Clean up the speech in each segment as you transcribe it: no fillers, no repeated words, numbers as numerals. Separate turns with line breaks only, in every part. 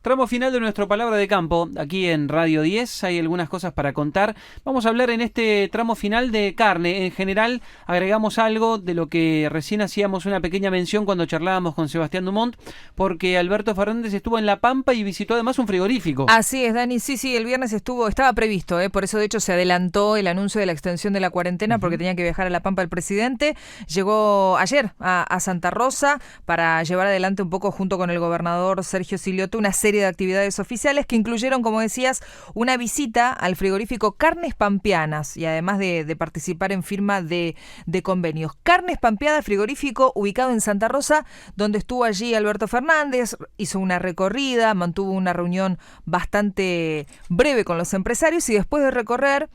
Tramo final de nuestro Palabra de Campo, aquí en Radio 10, hay algunas cosas para contar. Vamos a hablar en este tramo final de carne. En general, agregamos algo de lo que recién hacíamos una pequeña mención cuando charlábamos con Sebastián Dumont, porque Alberto Fernández estuvo en La Pampa y visitó además un frigorífico.
Así es, Dani, sí, el viernes estaba previsto, por eso de hecho se adelantó el anuncio de la extensión de la cuarentena, porque tenía que viajar a La Pampa el presidente. Llegó ayer a Santa Rosa para llevar adelante un poco junto con el gobernador Sergio Silioto una serie de actividades oficiales que incluyeron, como decías, una visita al frigorífico Carnes Pampeanas y además de participar en firma de convenios. Carnes Pampeadas, frigorífico ubicado en Santa Rosa, donde estuvo allí Alberto Fernández, hizo una recorrida, mantuvo una reunión bastante breve con los empresarios y después de recorrer,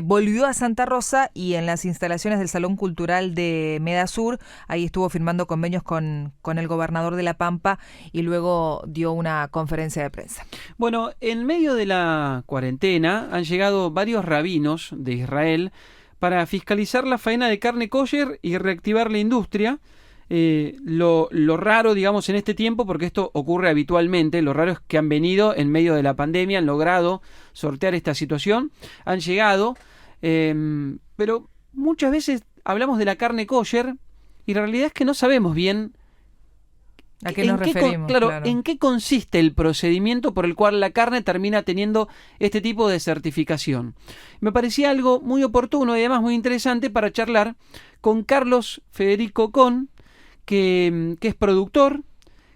volvió a Santa Rosa y en las instalaciones del Salón Cultural de Medasur, ahí estuvo firmando convenios con el gobernador de La Pampa y luego dio una conferencia de prensa.
Bueno, en medio de la cuarentena han llegado varios rabinos de Israel para fiscalizar la faena de carne kosher y reactivar la industria. Lo raro, digamos, en este tiempo, porque esto ocurre habitualmente, lo raro es que han venido en medio de la pandemia, han logrado sortear esta situación, han llegado, pero muchas veces hablamos de la carne kosher y la realidad es que no sabemos bien
¿a qué nos referimos?
Claro, ¿en qué consiste el procedimiento por el cual la carne termina teniendo este tipo de certificación? Me parecía algo muy oportuno y además muy interesante para charlar con Carlos Federico Con, que es productor,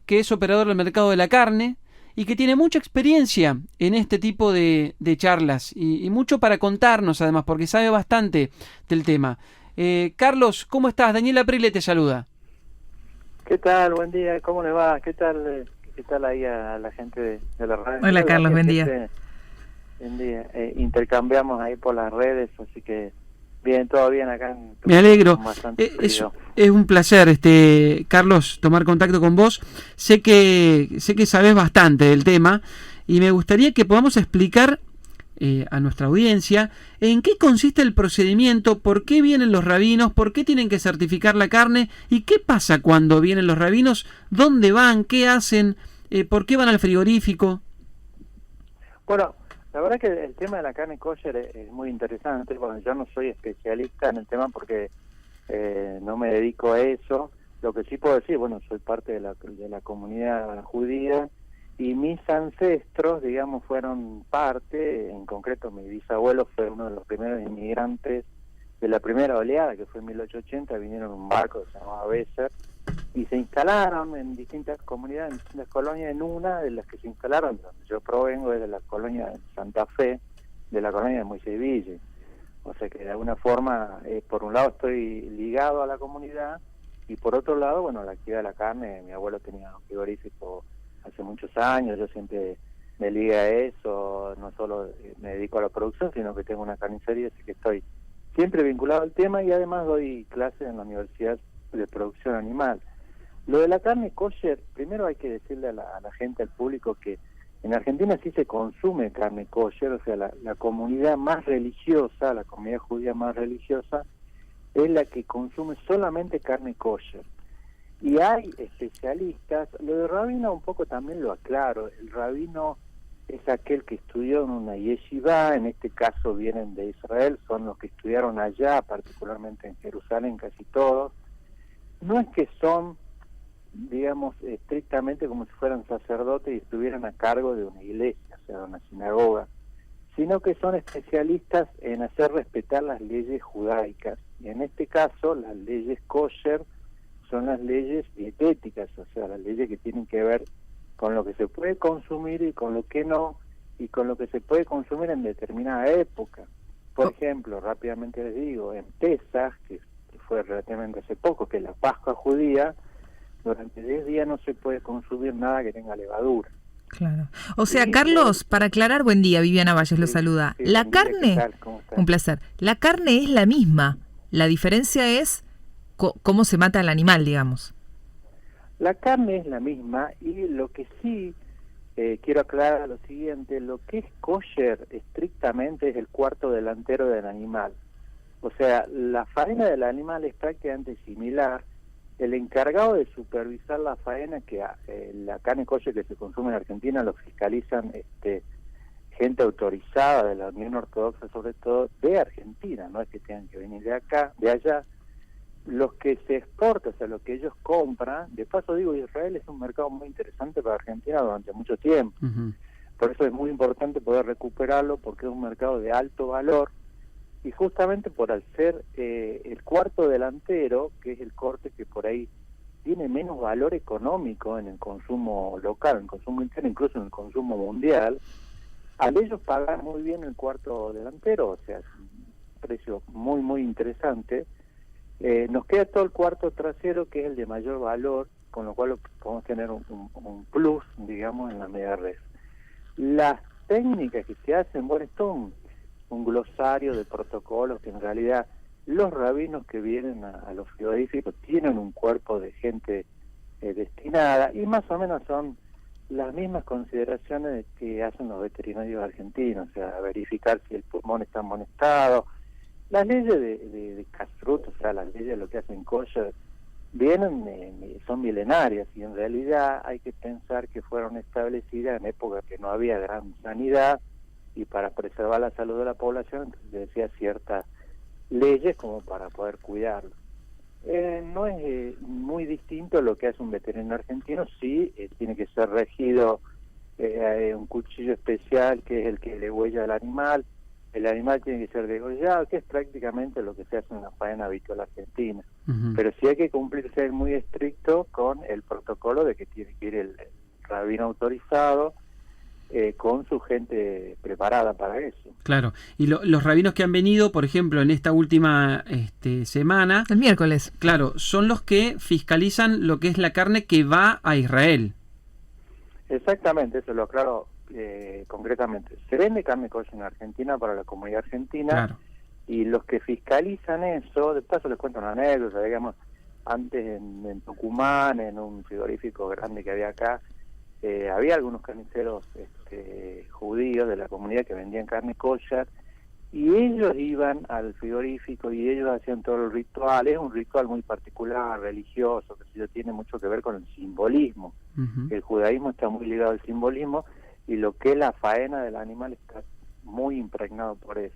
que es operador del mercado de la carne y que tiene mucha experiencia en este tipo de charlas y mucho para contarnos además, porque sabe bastante del tema. Carlos, ¿cómo estás? Daniel Aprile te saluda.
¿Qué tal? Buen día, ¿cómo le va? ¿Qué tal ahí a la gente de la radio?
Hola Carlos, buen día.
Buen día. Intercambiamos ahí por las redes, así que bien, todo bien acá.
Me alegro. Es un placer, Carlos, tomar contacto con vos. Sé que sabés bastante del tema y me gustaría que podamos explicar a nuestra audiencia en qué consiste el procedimiento, por qué vienen los rabinos, por qué tienen que certificar la carne y qué pasa cuando vienen los rabinos, dónde van, qué hacen, por qué van al frigorífico.
Bueno, la verdad que el tema de la carne kosher es muy interesante. Bueno, yo no soy especialista en el tema porque no me dedico a eso. Lo que sí puedo decir, bueno, soy parte de la comunidad judía y mis ancestros, digamos, fueron parte, en concreto mi bisabuelo fue uno de los primeros inmigrantes de la primera oleada, que fue en 1880, vinieron en un barco que se llamaba Besser, y se instalaron en distintas comunidades, en distintas colonias. En una de las que se instalaron, donde yo provengo, es de la colonia de Santa Fe, de la colonia de Moisés Ville. O sea que de alguna forma, por un lado estoy ligado a la comunidad, y por otro lado, bueno, la actividad de la carne, mi abuelo tenía un frigorífico hace muchos años, yo siempre me ligué a eso, no solo me dedico a la producción, sino que tengo una carnicería, así que estoy siempre vinculado al tema y además doy clases en la Universidad de Producción Animal. Lo de la carne kosher, primero hay que decirle a la gente, al público, que en Argentina sí se consume carne kosher, o sea, la comunidad más religiosa, la comunidad judía más religiosa, es la que consume solamente carne kosher. Y hay especialistas, lo de rabino un poco también lo aclaro, el rabino es aquel que estudió en una yeshiva, en este caso vienen de Israel, son los que estudiaron allá, particularmente en Jerusalén, casi todos. No es que son, digamos, estrictamente como si fueran sacerdotes y estuvieran a cargo de una iglesia, o sea, de una sinagoga, sino que son especialistas en hacer respetar las leyes judaicas. Y en este caso, las leyes kosher son las leyes dietéticas, o sea, las leyes que tienen que ver con lo que se puede consumir y con lo que no, y con lo que se puede consumir en determinada época. Por ejemplo, rápidamente les digo, en Pesaj, que fue relativamente hace poco, que es la Pascua judía, durante 10 días no se puede consumir nada que tenga levadura.
Claro. O sea, Carlos, para aclarar, buen día, Viviana Valles lo saluda.
Sí,
la carne,
¿qué tal? ¿Cómo estás?
un placer, la carne es la misma, la diferencia es cómo se mata al animal, digamos.
La carne es la misma y lo que sí quiero aclarar lo siguiente, lo que es kosher estrictamente es el cuarto delantero del animal. O sea, la faena del animal es prácticamente similar, el encargado de supervisar la faena, que la carne kosher que se consume en Argentina lo fiscalizan gente autorizada de la Unión Ortodoxa, sobre todo de Argentina, no es que tengan que venir de acá, de allá. Los que se exportan, o sea, lo que ellos compran, de paso digo, Israel es un mercado muy interesante para Argentina durante mucho tiempo.
Ujú.
Por eso es muy importante poder recuperarlo, porque es un mercado de alto valor, y justamente por al ser el cuarto delantero, que es el corte que por ahí tiene menos valor económico en el consumo local, en el consumo interno, incluso en el consumo mundial, al ellos pagar muy bien el cuarto delantero, o sea, es un precio muy, muy interesante. Nos queda todo el cuarto trasero, que es el de mayor valor, con lo cual podemos tener un plus, digamos, en la media res. Las técnicas que se hacen, bueno, esto es un glosario de protocolos que en realidad los rabinos que vienen a los frigoríficos tienen un cuerpo de gente destinada, y más o menos son las mismas consideraciones que hacen los veterinarios argentinos, o sea, verificar si el pulmón está amonestado. Las leyes de Kashrut, o sea, las leyes de lo que hacen kosher, son milenarias, y en realidad hay que pensar que fueron establecidas en épocas que no había gran sanidad, y para preservar la salud de la población, entonces se decía ciertas leyes como para poder cuidarlo. No es muy distinto a lo que hace un veterinario argentino, sí, tiene que ser regido un cuchillo especial que es el que le huella al animal. El animal tiene que ser degollado, que es prácticamente lo que se hace en la faena habitual argentina.
Ujú.
Pero sí hay que cumplirse muy estricto con el protocolo de que tiene que ir el rabino autorizado, con su gente preparada para eso.
Claro. Y los rabinos que han venido, por ejemplo, en esta última semana,
El miércoles.
claro, son los que fiscalizan lo que es la carne que va a Israel.
Exactamente, eso lo aclaro concretamente. Se vende carne kosher en Argentina para la comunidad argentina,
Claro.
y los que fiscalizan eso, de paso les cuento una anécdota, digamos, antes en Tucumán, en un frigorífico grande que había acá, había algunos carniceros judíos de la comunidad que vendían carne kosher, y ellos iban al frigorífico y ellos hacían todo el ritual. Es un ritual muy particular, religioso, que tiene mucho que ver con el simbolismo.
Ujú.
El judaísmo está muy ligado al simbolismo, y lo que es la faena del animal está muy impregnado por eso.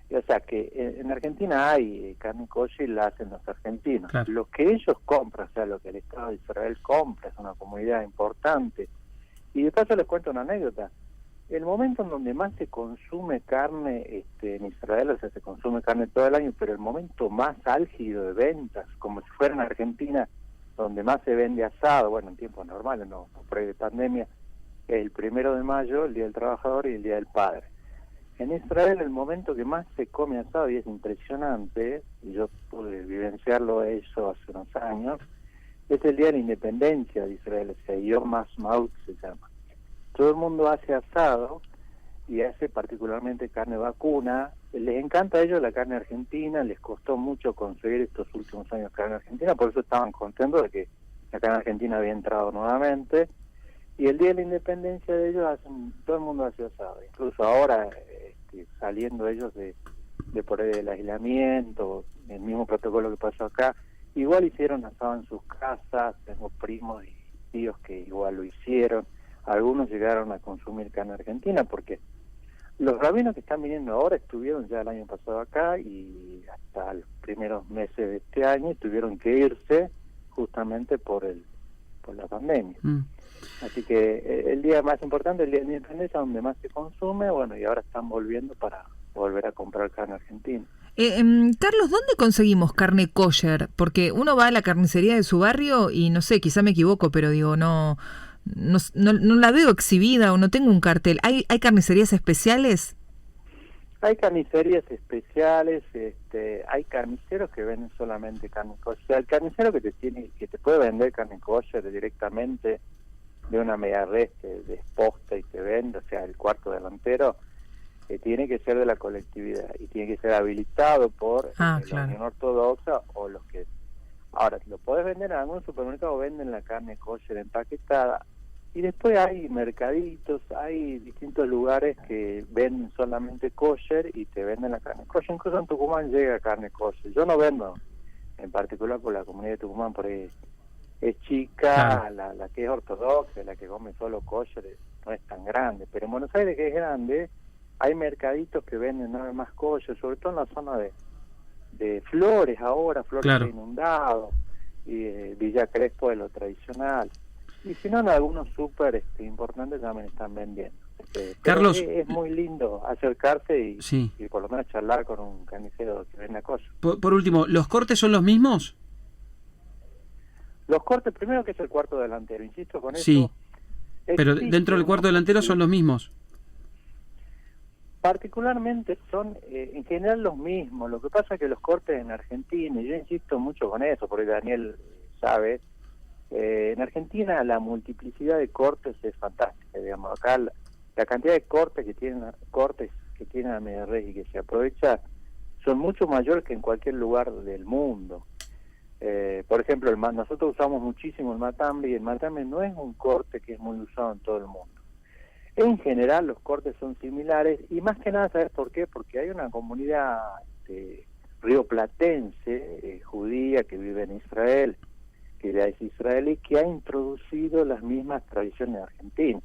Y, o sea que en Argentina hay carne kosher y la hacen los argentinos.
Claro.
Lo que ellos compran, o sea, lo que el Estado de Israel compra, es una comunidad importante. Y de paso les cuento una anécdota. El momento en donde más se consume carne en Israel, o sea, se consume carne todo el año, pero el momento más álgido de ventas, como si fuera en Argentina, donde más se vende asado, bueno, en tiempos normales, no por ahí de pandemia, es el 1 de mayo, el Día del Trabajador y el Día del Padre. En Israel el momento que más se come asado, y es impresionante, y yo pude vivenciarlo eso hace unos años, es el Día de la Independencia de Israel, o sea, Yom Ha'atzmaut se llama. Todo el mundo hace asado, y hace particularmente carne vacuna. Les encanta a ellos la carne argentina, les costó mucho conseguir estos últimos años carne argentina, por eso estaban contentos de que la carne argentina había entrado nuevamente. Y el Día de la Independencia de ellos todo el mundo hace asado, incluso ahora saliendo ellos de por ahí del aislamiento, el mismo protocolo que pasó acá, igual hicieron asado en sus casas. Tengo primos y tíos que igual lo hicieron. Algunos llegaron a consumir carne argentina, porque los rabinos que están viniendo ahora estuvieron ya el año pasado acá, y hasta los primeros meses de este año tuvieron que irse justamente por la pandemia. Así que el día más importante, el Día de la Independencia, donde más se consume, bueno, y ahora están volviendo para volver a comprar carne argentina.
Carlos, ¿dónde conseguimos carne kosher? Porque uno va a la carnicería de su barrio y no sé, quizá me equivoco, pero digo, no la veo exhibida o no tengo un cartel. ¿Hay carnicerías especiales?
Hay carnicerías especiales, hay carniceros que venden solamente carne kosher. El carnicero que te puede vender carne kosher directamente de una media res que desposta y te vende, o sea, el cuarto delantero, tiene que ser de la colectividad y tiene que ser habilitado por la Unión Ortodoxa o los que... Ahora, lo podés vender en algún supermercado, venden la carne kosher empaquetada, y después hay mercaditos, hay distintos lugares que venden solamente kosher y te venden la carne kosher. Incluso en Tucumán llega carne kosher. Yo no vendo en particular por la comunidad de Tucumán, por ahí es chica,
Claro.
la que es ortodoxa, la que come solo kosher, no es tan grande, pero en Buenos Aires, que es grande, hay mercaditos que venden nada más kosher, sobre todo en la zona de Flores ahora, Flores
Claro.
está inundado, y Villa Crespo de lo tradicional, y si no, en algunos súper importantes también están vendiendo. Pero
Carlos,
es muy lindo acercarse
sí.
y por lo menos charlar con un carnicero que venda kosher.
Por último, ¿los cortes son los mismos?
Los cortes, primero que es el cuarto delantero, insisto con
Sí,
eso.
pero
existe
dentro del cuarto
una
delantero son los mismos.
Particularmente son en general los mismos. Lo que pasa es que los cortes en Argentina, y yo insisto mucho con eso, porque Daniel sabe, en Argentina la multiplicidad de cortes es fantástica, digamos. Acá la cantidad de cortes que tienen la Media Res y que se aprovecha son mucho mayores que en cualquier lugar del mundo. Por ejemplo, nosotros usamos muchísimo el matambre, y el matambre no es un corte que es muy usado en todo el mundo. En general los cortes son similares, y más que nada, ¿sabes por qué? Porque hay una comunidad rioplatense, judía, que vive en Israel, que ya es israelí, que ha introducido las mismas tradiciones argentinas.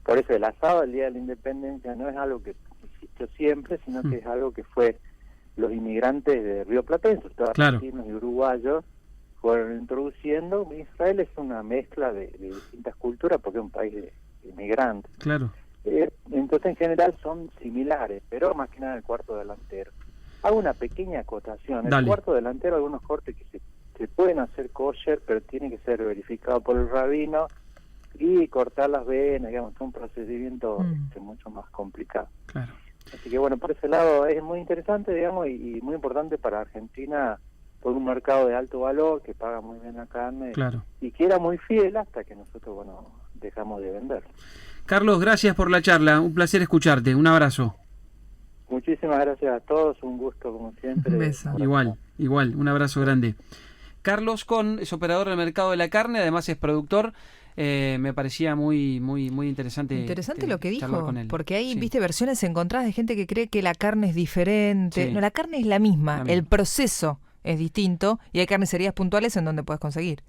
Por eso el asado del Día de la Independencia no es algo que existió siempre, sino que es algo que fue los inmigrantes de Río Platense, todos
Claro.
argentinos y uruguayos, fueron introduciendo. Israel es una mezcla de distintas culturas porque es un país de inmigrantes.
Claro.
Entonces en general son similares, pero más que nada el cuarto delantero. Hago una pequeña acotación. El
Dale.
cuarto delantero, algunos cortes que se pueden hacer kosher, pero tiene que ser verificado por el rabino, y cortar las venas, digamos, es un procedimiento mucho más complicado.
Claro.
Así que bueno, por ese lado es muy interesante, digamos, y muy importante para Argentina, por un mercado de alto valor que paga muy bien la carne,
Claro.
y que era muy fiel hasta que nosotros, bueno, dejamos de vender.
Carlos, gracias por la charla. Un placer escucharte. Un abrazo.
Muchísimas gracias a todos, un gusto como siempre.
Un beso.
Igual. Un abrazo grande. Carlos Con es operador del mercado de la carne, además es productor. Me parecía muy interesante.
Interesante lo que
charlar
dijo,
con él.
porque hay,
Sí.
viste, versiones encontradas de gente que cree que la carne es diferente.
Sí.
No, la carne es la misma,
La misma.
el proceso es distinto, y hay carnicerías puntuales en donde puedes conseguir.